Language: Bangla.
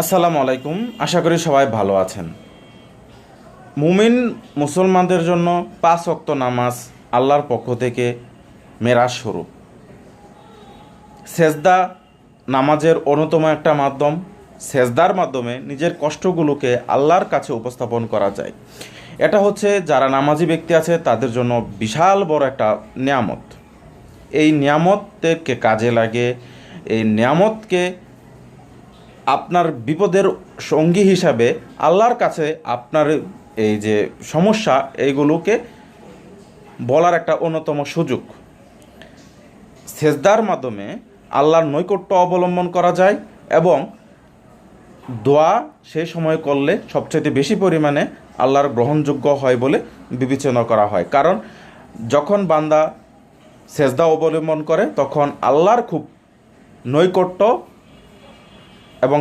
আসসালামু আলাইকুম। আশা করি সবাই ভালো আছেন। মুমিন মুসলমানদের জন্য 5 ওয়াক্ত নামাজ আল্লাহর পক্ষ থেকে মেরাজ স্বরূপ। সেজদা নামাজের অন্যতম একটা মাধ্যম। সেজদার মাধ্যমে নিজের কষ্টগুলোকে আল্লাহর কাছে উপস্থাপন করা যায়। এটা হচ্ছে যারা নামাজি ব্যক্তি আছে তাদের জন্য বিশাল বড় একটা নিয়ামত। এই নিয়ামতকে কাজে লাগে, এই নিয়ামতকে আপনার বিপদের সঙ্গী হিসাবে আল্লাহর কাছে আপনার এই যে সমস্যা এইগুলোকে বলার একটা অন্যতম সুযোগ। সেজদার মাধ্যমে আল্লাহর নৈকট্য অবলম্বন করা যায় এবং দোয়া সেই সময় করলে সবচেয়ে বেশি পরিমাণে আল্লাহর গ্রহণযোগ্য হয় বলে বিবেচনা করা হয়। কারণ যখন বান্দা সেজদা অবলম্বন করে তখন আল্লাহর খুব নৈকট্য এবং